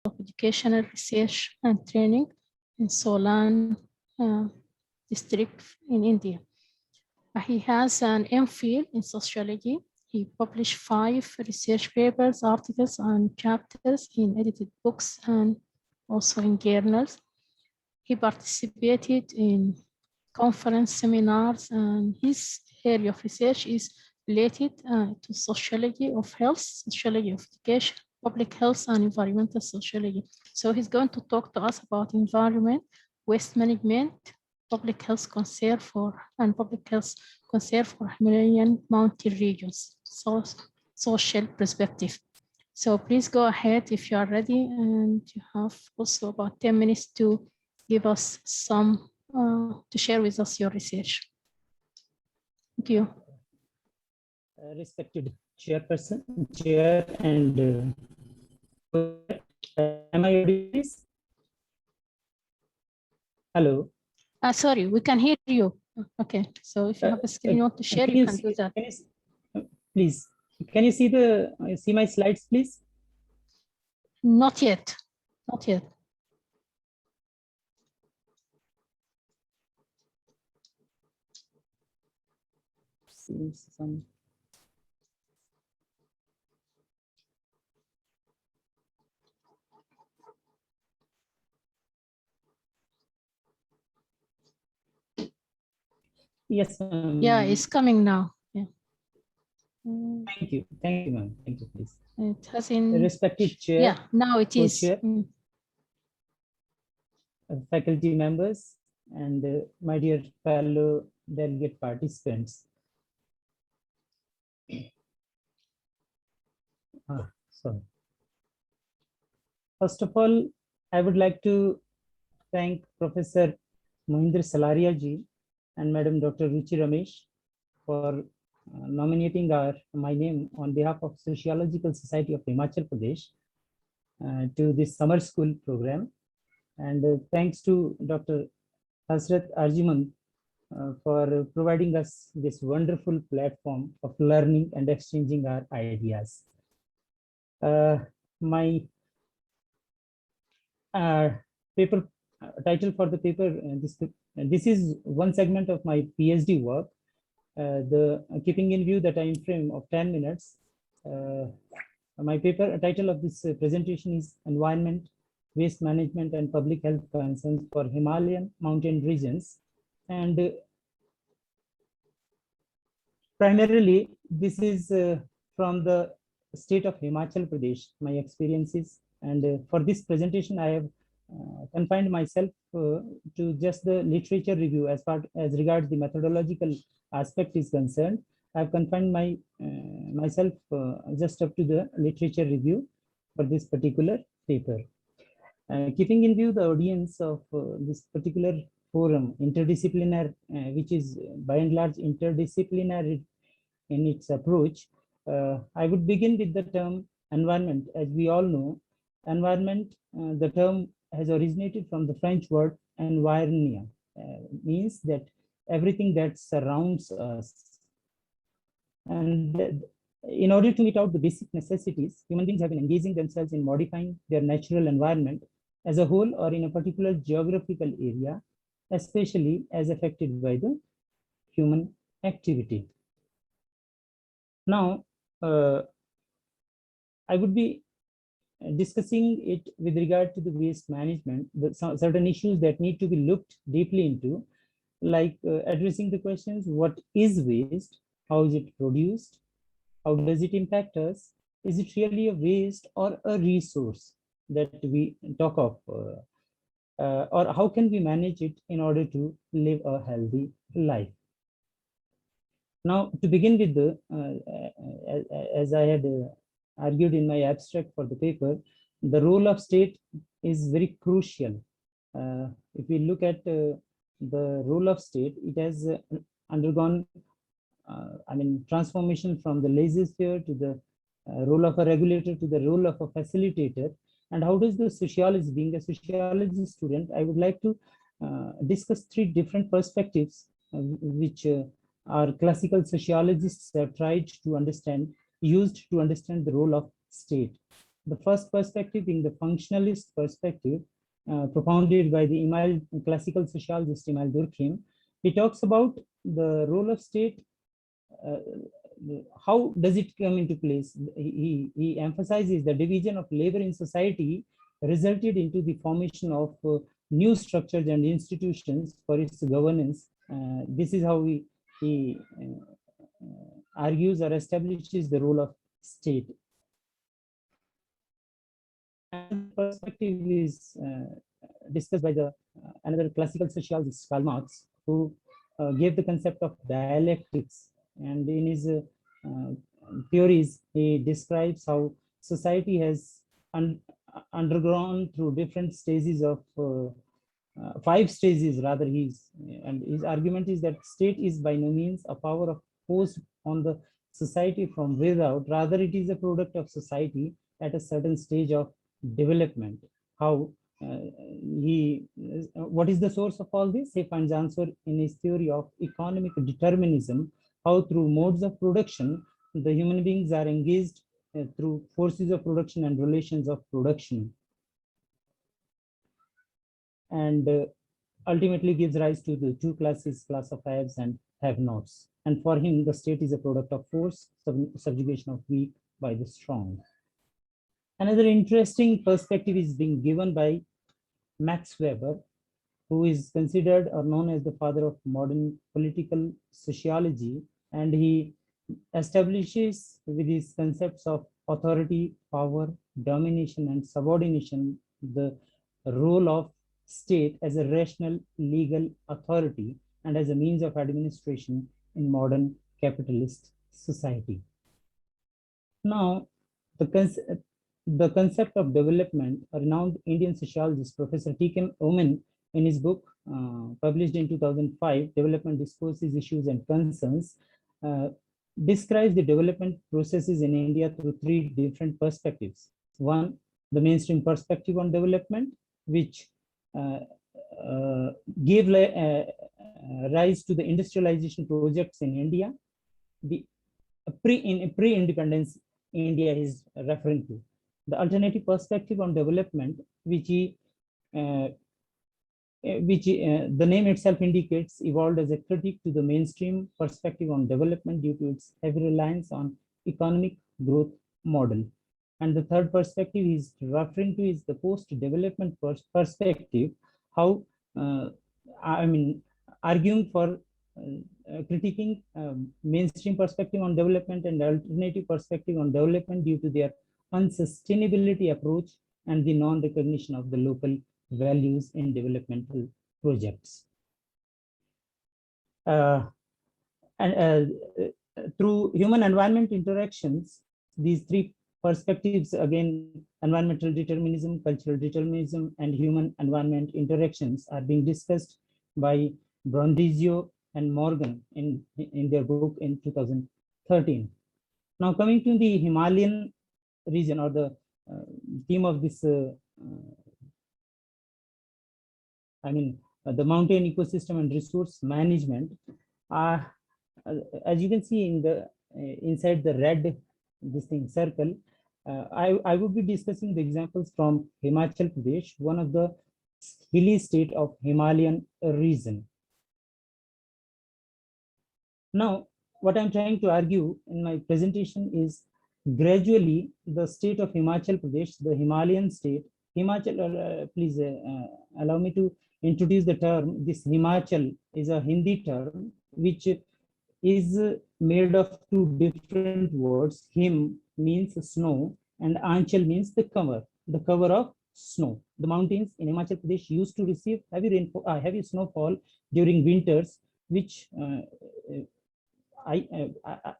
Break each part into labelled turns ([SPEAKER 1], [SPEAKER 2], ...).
[SPEAKER 1] of Educational Research and Training in Solan district in India. He has an MPhil in sociology. He published 5 research papers, articles, and chapters in edited books and also in journals. He participated in conference seminars, and his area of research is related to sociology of health, sociology of education, public health, and environmental sociology. So he's going to talk to us about environment, waste management, public health concern for Himalayan mountain regions, so social perspective. So please go ahead if you are ready, and you have also about 10 minutes to give us some, to share with us your research. Thank you.
[SPEAKER 2] Respected chairperson, chair, and am I audible? Hello.
[SPEAKER 1] Sorry, we can hear you. Okay, so if you have a screen you want to share, you can do that.
[SPEAKER 2] Please, can you see my slides, please?
[SPEAKER 1] Not yet, not yet.
[SPEAKER 2] Seems some. Yes.
[SPEAKER 1] Yeah, it's coming now. Yeah.
[SPEAKER 2] Thank you, ma'am. Thank you, please.
[SPEAKER 1] It has in
[SPEAKER 2] respected chair.
[SPEAKER 1] Yeah, now it is.
[SPEAKER 2] Faculty members, and my dear fellow delegate participants. Sorry. First of all, I would like to thank Professor Mohinder Salaria ji and Madam Dr. Ruchi Ramesh for nominating my name on behalf of Sociological Society of Himachal Pradesh to this summer school program. And thanks to Dr. Hasrat Arjiman for providing us this wonderful platform of learning and exchanging our ideas. My paper title for the paper, this is one segment of my PhD work, keeping in view the time frame of 10 minutes. My paper title of this presentation is Environment, Waste Management and Public Health Concerns for Himalayan Mountain Regions. And primarily, this is from the state of Himachal Pradesh, my experiences. And for this presentation, I have confined myself to just the literature review as regards the methodological aspect is concerned. I've confined myself just up to the literature review for this particular paper. Keeping in view the audience of this particular forum, interdisciplinary, which is by and large interdisciplinary in its approach, I would begin with the term environment. As we all know, environment, the term has originated from the French word environnement, means that everything that surrounds us. And in order to meet out the basic necessities, human beings have been engaging themselves in modifying their natural environment as a whole or in a particular geographical area, especially as affected by the human activity. Now, I would be discussing it with regard to the waste management, certain issues that need to be looked deeply into, like addressing the questions: what is waste? How is it produced? How does it impact us? Is it really a waste or a resource that we talk of? Or how can we manage it in order to live a healthy life? Now, to begin with, as I had argued in my abstract for the paper, the role of state is very crucial. If we look at the role of state, it has undergone transformation from the laissez-faire to the role of a regulator to the role of a facilitator. And how does the sociology, being a sociology student, I would like to discuss 3 different perspectives which our classical sociologists have tried to understand, used to understand the role of state. The first perspective being the functionalist perspective, propounded by the classical sociologist Emile Durkheim. He talks about the role of state. How does it come into place? He emphasizes the division of labor in society resulted into the formation of new structures and institutions for its governance. This is how he argues or establishes the role of state. And perspective is discussed by the another classical sociologist, Karl Marx, who gave the concept of dialectics. And in his theories, he describes how society has undergone through different stages of 5 stages rather. And his argument is that state is by no means a power of force on the society from without, rather it is a product of society at a certain stage of development. How what is the source of all this? He finds answer in his theory of economic determinism, how through modes of production, the human beings are engaged through forces of production and relations of production. And ultimately gives rise to the 2 classes, class of haves and have-nots. And for him, the state is a product of force, subjugation of weak by the strong. Another interesting perspective is being given by Max Weber, who is considered or known as the father of modern political sociology. And he establishes with his concepts of authority, power, domination, and subordination, the role of state as a rational legal authority and as a means of administration in modern capitalist society. Now, the concept of development, a renowned Indian sociologist, Professor T.K. Omen, in his book published in 2005, Development Discourses, Issues and Concerns, describes the development processes in India through 3 different perspectives. One, the mainstream perspective on development, which gave rise to the industrialization projects in India. The pre-independence India is referring to. The alternative perspective on development, which the name itself indicates, evolved as a critique to the mainstream perspective on development due to its heavy reliance on economic growth model. And the third perspective is referring to is the post-development perspective, how arguing for critiquing mainstream perspective on development and alternative perspective on development due to their unsustainability approach and the non-recognition of the local values in developmental projects. Through human environment interactions, these 3 perspectives, again, environmental determinism, cultural determinism, and human environment interactions, are being discussed by Brondizio and Morgan in their book in 2013. Now, coming to the Himalayan region, or the theme of this, the mountain ecosystem and resource management. As you can see in the inside the red circle, I would be discussing the examples from Himachal Pradesh, one of the hilly state of Himalayan region. Now, what I'm trying to argue in my presentation is gradually the state of Himachal Pradesh, the Himalayan state, Himachal, please allow me to introduce the term. This Himachal is a Hindi term which is made of 2 different words. Him means snow and Anchal means the cover of snow. The mountains in Himachal Pradesh used to receive heavy snowfall during winters, which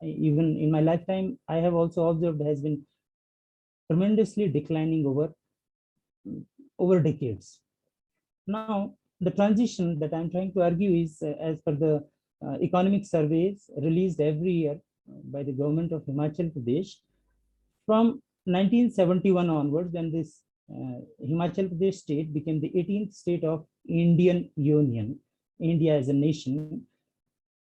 [SPEAKER 2] even in my lifetime, I have also observed has been tremendously declining over decades. Now, the transition that I'm trying to argue is, as per the economic surveys released every year by the government of Himachal Pradesh, from 1971 onwards, when this Himachal Pradesh state became the 18th state of Indian Union, India as a nation.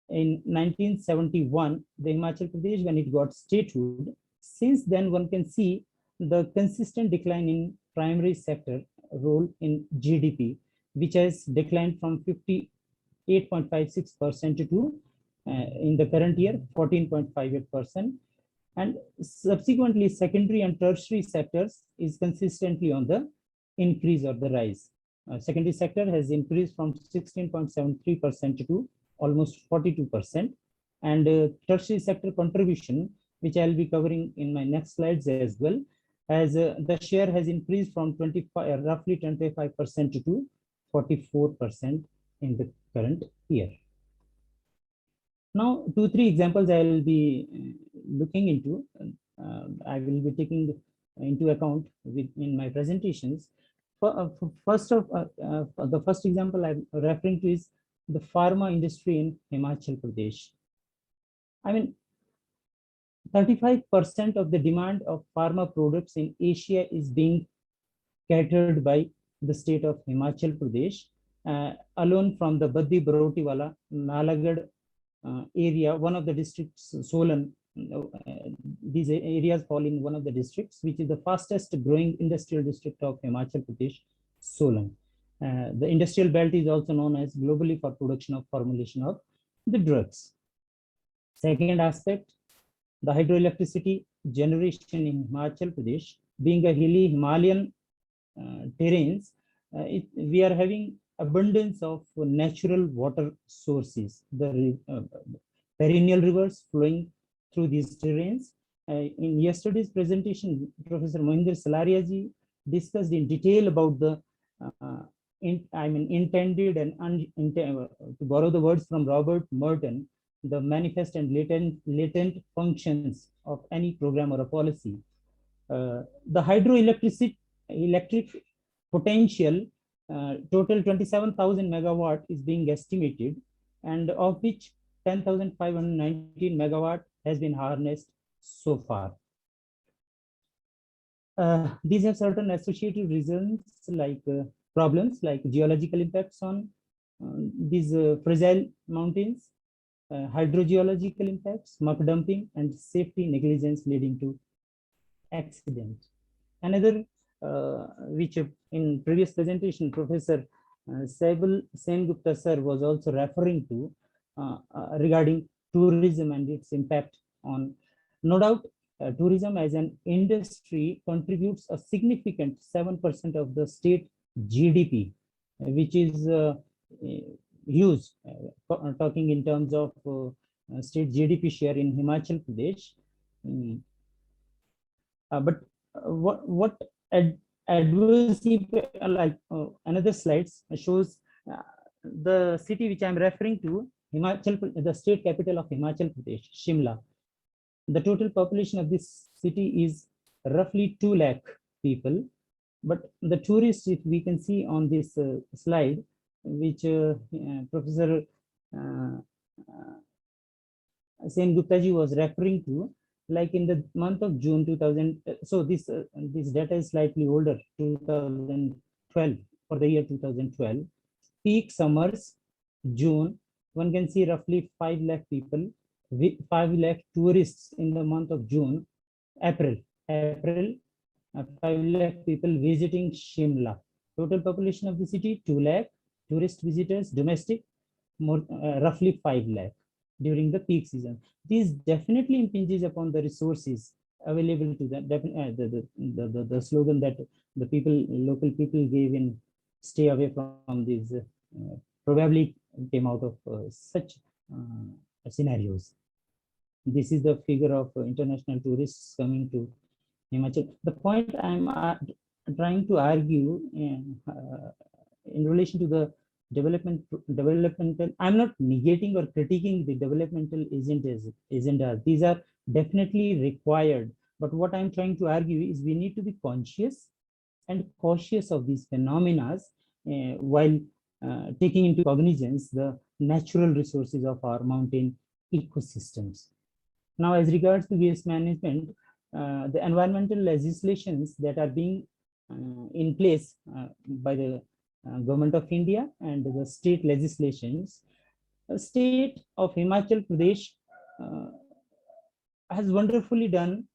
[SPEAKER 2] In 1971, the Himachal Pradesh, when it got statehood, since then one can see the consistent decline in primary sector role in GDP, which has declined from 58.56% to in the current year 14.58%, and subsequently secondary and tertiary sectors is consistently on the increase or the rise. Secondary sector has increased from 16.73% to almost 42%, and tertiary sector contribution, which I'll be covering in my next slides as well, as the share has increased from roughly 25% to 44% in the current year. Now, 2-3 examples I will be looking into. I will be taking into account in my presentations. The first example I'm referring to is the pharma industry in Himachal Pradesh. I mean, 35% of the demand of pharma products in Asia is being catered by the state of Himachal Pradesh, alone from the Baddi Barotiwala, Nalagarh area, one of the districts, Solan. These areas fall in one of the districts, which is the fastest growing industrial district of Himachal Pradesh, Solan. The industrial belt is also known as globally for production of formulation of the drugs. Second aspect, the hydroelectricity generation in Himachal Pradesh, being a hilly Himalayan terrains, we are having abundance of natural water sources, the perennial rivers flowing through these terrains. In yesterday's presentation, Professor Mohinder Salaria ji discussed in detail about the intended and unintended, to borrow the words from Robert Merton, the manifest and latent functions of any program or a policy. The electric potential, total 27,000 megawatt is being estimated, and of which 10,519 megawatt has been harnessed so far. These have certain associated reasons, like problems like geological impacts on these fragile mountains, hydrogeological impacts, muck dumping, and safety negligence leading to accident. Another, which in previous presentation, Professor Saibal Sengupta sir was also referring to, regarding tourism and its impact on, no doubt, tourism as an industry contributes a significant 7% of the state GDP, which is huge, talking in terms of state GDP share in Himachal Pradesh. But what adversity, like another slides shows the city which I'm referring to, Himachal, the state capital of Himachal Pradesh, Shimla. The total population of this city is roughly 2 lakh people, but the tourists, if we can see on this slide, which Professor Sengupta ji was referring to, like in the month of June 2000, so this data is slightly older, 2012, for the year 2012, peak summers, June, one can see roughly 5 lakh people, 5 lakh tourists in the month of June. April, 5 lakh people visiting Shimla. Total population of the city, 2 lakh. Tourist visitors, domestic, more roughly 5 lakh during the peak season. This definitely impinges upon the resources available to them. The slogan that the local people gave in "Stay away from these," probably came out of such scenarios. This is the figure of international tourists coming to Himachal. The point I'm trying to argue in relation to the developmental, I'm not negating or critiquing the developmental agenda. These are definitely required. But what I'm trying to argue is we need to be conscious and cautious of these phenomena while taking into cognizance the natural resources of our mountain ecosystems. Now, as regards to waste management, the environmental legislations that are being in place by the Government of India and the state legislations, the state of Himachal Pradesh has wonderfully done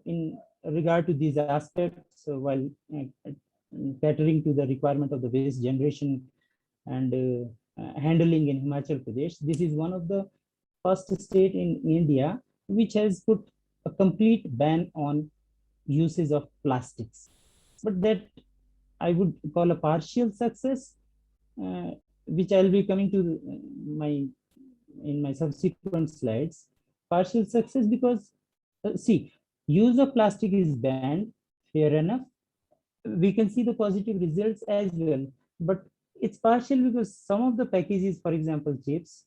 [SPEAKER 2] in regard to these aspects while catering to the requirement of the waste generation and handling in Himachal Pradesh. This is one of the first state in India which has put a complete ban on usage of plastics. But that I would call a partial success, which I'll be coming to in my subsequent slides. Partial success because see, use of plastic is banned, fair enough. We can see the positive results as well, but it's partial because some of the packages, for example, chips,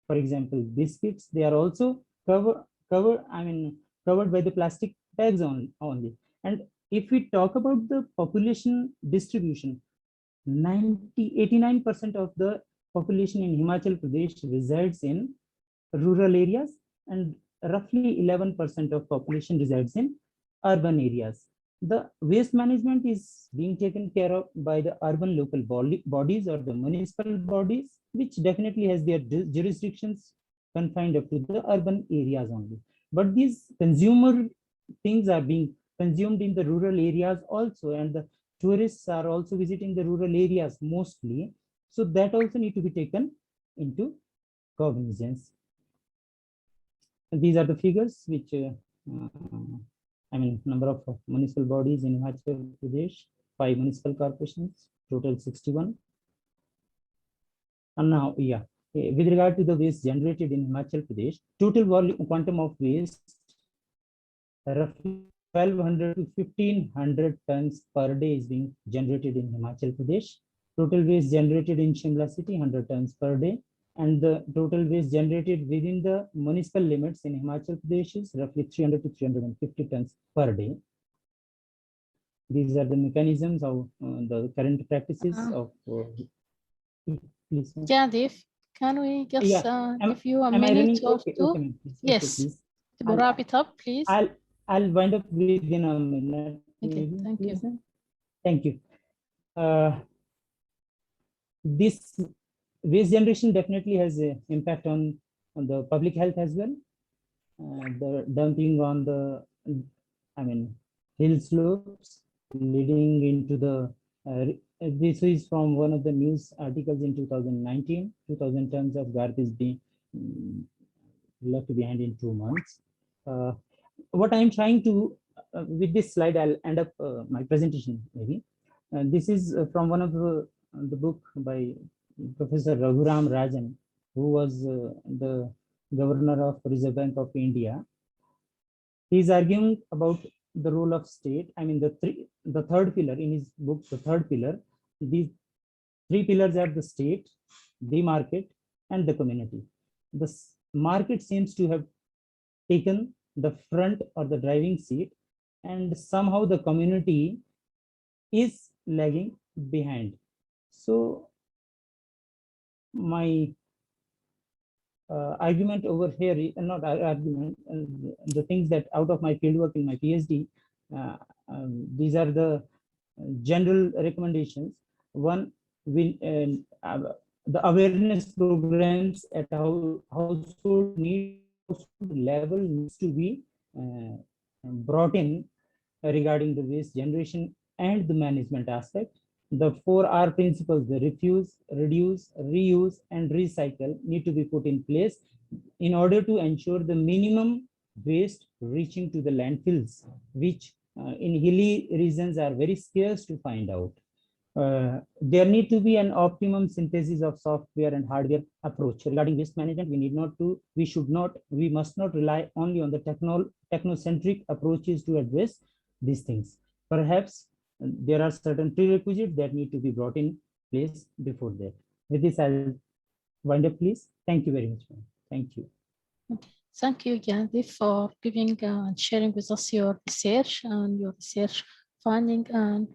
[SPEAKER 2] for example, biscuits, they are also covered by the plastic bags only. And if we talk about the population distribution, 89% of the population in Himachal Pradesh resides in rural areas, and roughly 11% of population resides in urban areas. The waste management is being taken care of by the urban local bodies or the municipal bodies, which definitely has their jurisdictions confined up to the urban areas only. But these consumer things are being consumed in the rural areas also, and the tourists are also visiting the rural areas mostly. So that also need to be taken into cognizance. And these are the figures which number of municipal bodies in Himachal Pradesh, 5 municipal corporations, total 61. And now, with regard to the waste generated in Himachal Pradesh, total volume quantum of waste roughly 1200 to 1500 tons per day is being generated in Himachal Pradesh. Total waste generated in Shimla city 100 tons per day, and the total waste generated within the municipal limits in Himachal Pradesh is roughly 300 to 350 tons per day. These are the mechanisms of the current practices of. Please.
[SPEAKER 1] Jadif, can we just give you a minute or two?
[SPEAKER 2] Okay,
[SPEAKER 1] yes.
[SPEAKER 2] Okay,
[SPEAKER 1] to wrap it up, please.
[SPEAKER 2] I'll wind up within a minute.
[SPEAKER 1] Okay, thank you.
[SPEAKER 2] Thank you. This waste generation definitely has an impact on the public health as well. The dumping on the, hill slopes leading into the, this is from one of the news articles in 2019, 2000 tons of garbage being left behind in 2 months. What I'm trying to, with this slide, I'll end up my presentation maybe. This is from one of the book by Professor Raghuram Rajan, who was the governor of Reserve Bank of India. He's arguing about the role of state. The third pillar in his book, the third pillar. These 3 pillars are the state, the market, and the community. The market seems to have taken the front or the driving seat, and somehow the community is lagging behind. So my argument over here, not argument, the things that out of my fieldwork in my PhD, these are the general recommendations. One, the awareness programs at household level needs to be brought in regarding the waste generation and the management aspect. The 4R principles, the refuse, reduce, reuse, and recycle, need to be put in place in order to ensure the minimum waste reaching to the landfills, which in hilly regions are very scarce to find out. There need to be an optimum synthesis of software and hardware approach regarding waste management. We must not rely only on the technocentric approaches to address these things. Perhaps there are certain prerequisites that need to be brought in place before that. With this, I'll wind up, please. Thank you very much. Thank you.
[SPEAKER 1] Thank you, Gandhi, for giving and sharing with us your research and your research finding and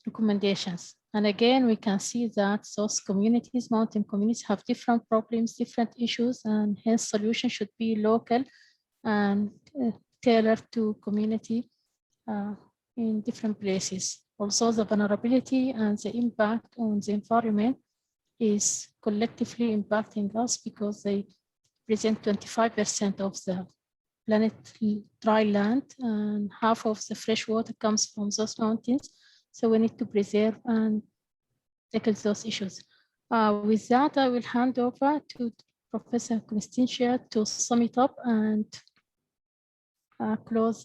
[SPEAKER 1] recommendations. And again, we can see that those communities, mountain communities, have different problems, different issues, and hence solutions should be local and tailored to community in different places. Also, the vulnerability and the impact on the environment is collectively impacting us because they present 25% of the planet dry land, and half of the fresh water comes from those mountains. So we need to preserve and tackle those issues. With that, I will hand over to Professor Constantia to sum it up and close